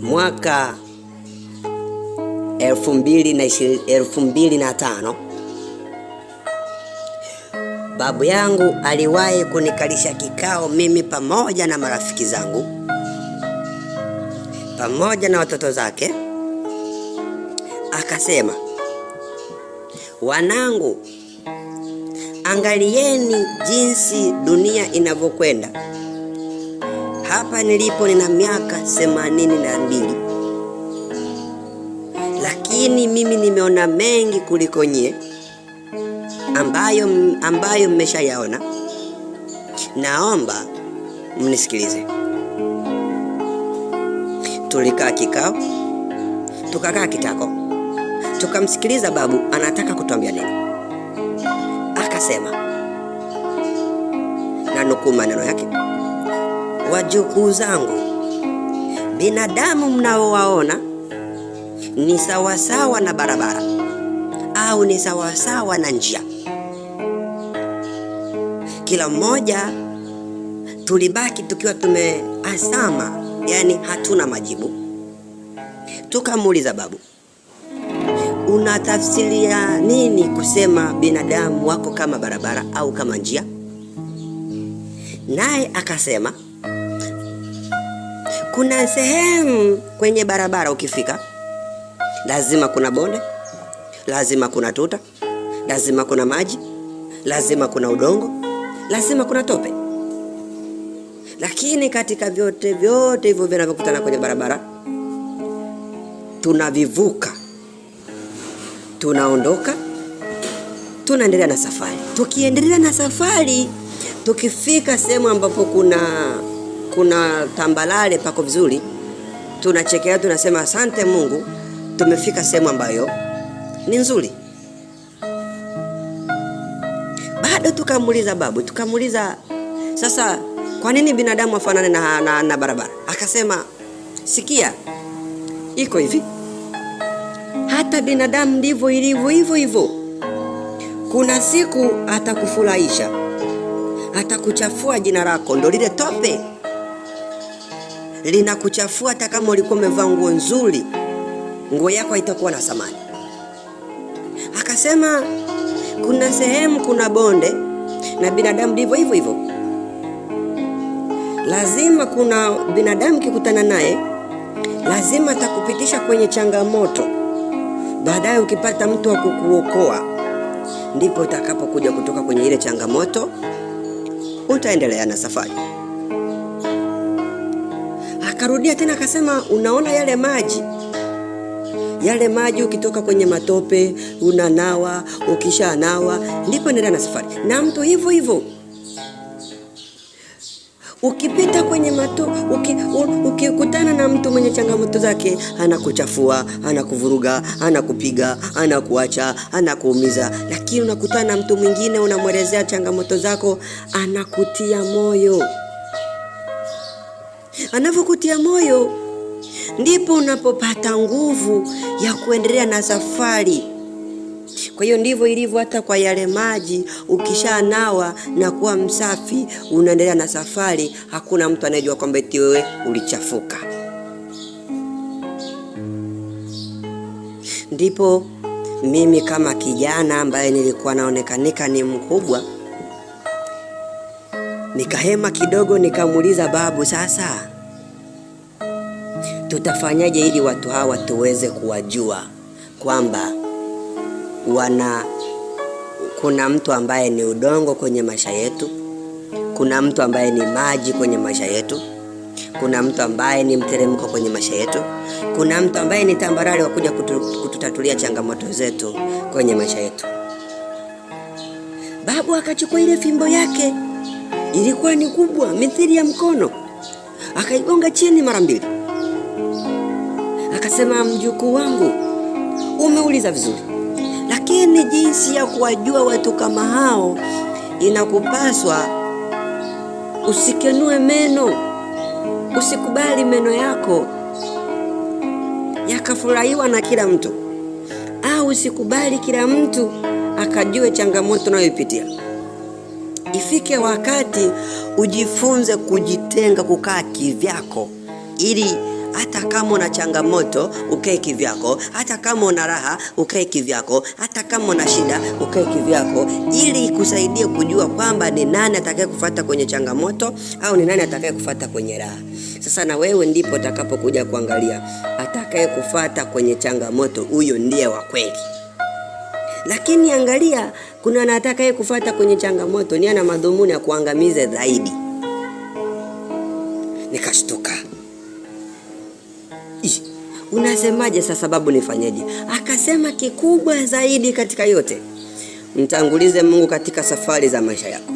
mwaka 2005 babu yangu aliwahi kunikalisha kikao mimi pamoja na marafiki zangu pamoja na watoto zake. Akasema, wanangu, angalieni jinsi dunia inavyokwenda. Hapa nilipo nina miaka 82, lakini mimi nimeona mengi kuliko nyie ambayo mmeshayaona. Naomba mnisikilize. Tulikaa kikao, tukakaa kitako, tukamsikiliza babu anataka kutuambia nini. Akasema, na nukuu maneno yake, wajukuu zangu, binadamu mnaowaona ni sawasawa na barabara au ni sawasawa na njia. Kila mmoja tulibaki tukiwa tumeasama, yani hatuna majibu. Tukamuuliza babu, unatafsiria nini kusema binadamu wako kama barabara au kama njia? Naye akasema, kuna sehemu kwenye barabara ukifika, lazima kuna bonde, lazima kuna tuta, lazima kuna maji, lazima kuna udongo, lazima kuna tope. Lakini katika vyote hivyo vinavyokutana kwenye barabara, tunavivuka, tunaondoka, tunaendelea na safari. Tukiendelea na safari, tukifika sehemu ambapo kuna tambalale pako vizuri, tunachekea, tunasema asante Mungu, tumefika sehemu ambayo ni nzuri. Bado tukamuuliza babu, sasa kwa nini binadamu afanane na barabara? Akasema, sikia, iko hivi, hata binadamu ndivyo ilivyo hivyo. Kuna siku atakufurahisha, atakuchafua jina lako, ndo lile tope linakuchafua. Hata kama ulikuwa umevaa nguo nzuri, nguo yako haitakuwa na thamani. Akasema, kuna sehemu kuna bonde, na binadamu ndivyo hivyo. Lazima kuna binadamu kikutana naye, lazima atakupitisha kwenye changamoto. Baadaye ukipata mtu wa kukuokoa, ndipo utakapokuja kutoka kwenye ile changamoto, utaendelea na safari. Akarudia tena akasema, unaona yale maji ukitoka kwenye matope, unanawa, ukishanawa, ndipo endelea na safari. Na mtu hivyo ukipita kwenye ukikutana na mtu mwenye changamoto zake, anakuchafua, anakuvuruga, anakupiga, anakuacha, anakuumiza. Lakini unakutana na mtu mwingine, unamwelezea changamoto zako, anakutia moyo. Anavyokutia moyo, ndipo unapopata nguvu ya kuendelea na safari. Kwa hiyo ndivyo ilivyo hata kwa yale maji, ukishanawa na kuwa msafi, unaendelea na safari. Hakuna mtu anayejua kwamba eti wewe ulichafuka. Ndipo mimi kama kijana ambaye nilikuwa naonekanika ni mkubwa, nikahema kidogo, nikamuuliza babu, sasa tutafanyaje ili watu hawa tuweze kuwajua kwamba kuna mtu ambaye ni udongo kwenye maisha yetu, kuna mtu ambaye ni maji kwenye maisha yetu, kuna mtu ambaye ni mteremko kwenye maisha yetu, kuna mtu ambaye ni tambarare wa kuja kututatulia changamoto zetu kwenye maisha yetu. Babu akachukua ile fimbo yake, ilikuwa ni kubwa mithili ya mkono, akaigonga chini mara 2. Akasema, mjukuu wangu, umeuliza vizuri, lakini jinsi ya kuwajua watu kama hao, inakupaswa usikenue meno, usikubali meno yako yakafurahiwa na kila mtu, au usikubali kila mtu akajue changamoto unayopitia. Ifike wakati ujifunze kujitenga, kukaa kivyako, ili Hata kama una changamoto ukae kivyako, hata kama una raha ukae kivyako, hata kama una shida ukae kivyako, ili ikusaidie kujua kwamba ni nani atakaye kufuata kwenye changamoto au ni nani atakaye kufuata kwenye raha. Sasa na wewe ndipo utakapokuja kuangalia atakaye kufuata kwenye changamoto, huyo ndiye wa kweli. Lakini angalia, kuna na atakaye kufuata kwenye changamoto ni ana madhumuni ya kuangamiza zaidi. Nikashtuka. Unasemaje sasa babu, nifanyeje? Akasema kikubwa zaidi katika yote, mtangulize Mungu katika safari za maisha yako.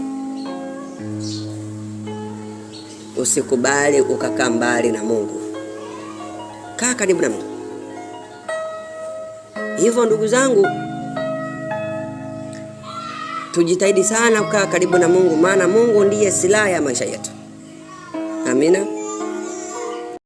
Usikubali ukakaa mbali na Mungu. Kaa karibu na Mungu. Hivyo ndugu zangu, tujitahidi sana kukaa karibu na Mungu, maana Mungu ndiye silaha ya maisha yetu. Amina.